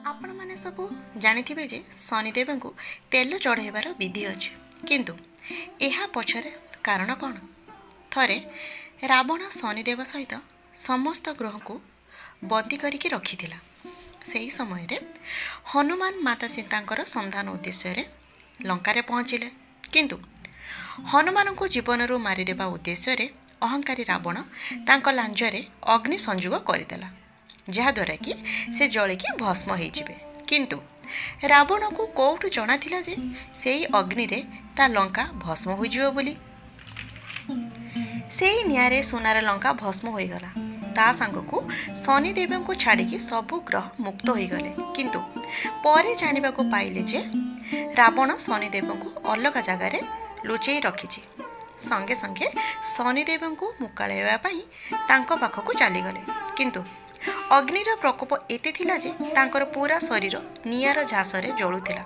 ଆପଣମାନେ ସବୁ ଜାଣିଥିବେ ଯେ ଶନିଦେବଙ୍କୁ ତେଲ ଚଢ଼ାଇବାର ବିଧି ଅଛି, କିନ୍ତୁ ଏହା ପଛରେ କାରଣ କ'ଣ? ଥରେ ରାବଣ ଶନିଦେବ ସହିତ ସମସ୍ତ ଗ୍ରହକୁ ବନ୍ଦୀ କରିକି ରଖିଥିଲା। ସେହି ସମୟରେ ହନୁମାନ ମାତା ସୀତାଙ୍କର ସନ୍ଧାନ ଉଦ୍ଦେଶ୍ୟରେ ଲଙ୍କାରେ ପହଞ୍ଚିଲେ, କିନ୍ତୁ ହନୁମାନଙ୍କୁ ଜୀବନରୁ ମାରିଦେବା ଉଦ୍ଦେଶ୍ୟରେ ଅହଙ୍କାରୀ ରାବଣ ତାଙ୍କ ଲାଞ୍ଜରେ ଅଗ୍ନି ସଂଯୋଗ କରିଦେଲା, ଯାହାଦ୍ୱାରା କି ସେ ଜଳିକି ଭସ୍ମ ହୋଇଯିବେ। କିନ୍ତୁ ରାବଣକୁ କେଉଁଠୁ ଜଣାଥିଲା ଯେ ସେଇ ଅଗ୍ନିରେ ତା ଲଙ୍କା ଭସ୍ମ ହୋଇଯିବ ବୋଲି। ସେଇ ନିଆଁରେ ସୁନାର ଲଙ୍କା ଭସ୍ମ ହୋଇଗଲା। ତା ସାଙ୍ଗକୁ ଶନିଦେବଙ୍କୁ ଛାଡ଼ିକି ସବୁ ଗ୍ରହ ମୁକ୍ତ ହୋଇଗଲେ। କିନ୍ତୁ ପରେ ଜାଣିବାକୁ ପାଇଲେ ଯେ ରାବଣ ଶନିଦେବଙ୍କୁ ଅଲଗା ଜାଗାରେ ଲୁଚେଇ ରଖିଛି। ସଙ୍ଗେ ସଙ୍ଗେ ଶନିଦେବଙ୍କୁ ମୁକାଳାଇବା ପାଇଁ ତାଙ୍କ ପାଖକୁ ଚାଲିଗଲେ, କିନ୍ତୁ ଅଗ୍ନିର ପ୍ରକୋପ ଏତେ ଥିଲା ଯେ ତାଙ୍କର ପୁରା ଶରୀର ନିଆଁର ଝାସରେ ଜଳୁଥିଲା,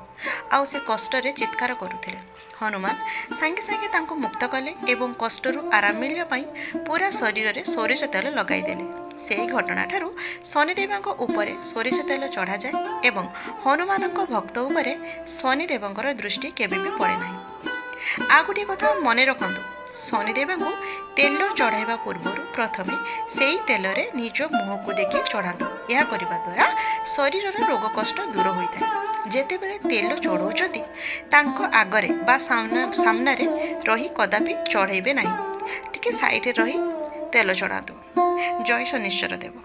ଆଉ ସେ କଷ୍ଟରେ ଚିତ୍କାର କରୁଥିଲେ। ହନୁମାନ ସାଙ୍ଗେ ସାଙ୍ଗେ ତାଙ୍କୁ ମୁକ୍ତ କଲେ ଏବଂ କଷ୍ଟରୁ ଆରାମ ମିଳିବା ପାଇଁ ପୁରା ଶରୀରରେ ସୋରିଷ ତେଲ ଲଗାଇଦେଲେ। ସେହି ଘଟଣାଠାରୁ ଶନିଦେବଙ୍କ ଉପରେ ସୋରିଷ ତେଲ ଚଢ଼ାଯାଏ ଏବଂ ହନୁମାନଙ୍କ ଭକ୍ତ ଉପରେ ଶନିଦେବଙ୍କର ଦୃଷ୍ଟି କେବେ ବି ପଡ଼େ ନାହିଁ। ଆଉ ଗୋଟିଏ କଥା ମନେ ରଖନ୍ତୁ, ଶନିଦେବଙ୍କୁ ତେଲ ଚଢ଼ାଇବା ପୂର୍ବରୁ ପ୍ରଥମେ ସେହି ତେଲରେ ନିଜ ମୁହଁକୁ ଦେଖି ଚଢ଼ାନ୍ତୁ। ଏହା କରିବା ଦ୍ୱାରା ଶରୀରର ରୋଗ କଷ୍ଟ ଦୂର ହୋଇଥାଏ। ଯେତେବେଳେ ତେଲ ଚଢ଼ାଉଛନ୍ତି ତାଙ୍କ ଆଗରେ ବା ସାମ୍ନାରେ ରହି କଦାପି ଚଢ଼ାଇବେ ନାହିଁ, ଟିକେ ସାଇଡ଼ରେ ରହି ତେଲ ଚଢ଼ାନ୍ତୁ। ଜୟ ଶନିଶ୍ଚର ଦେବ।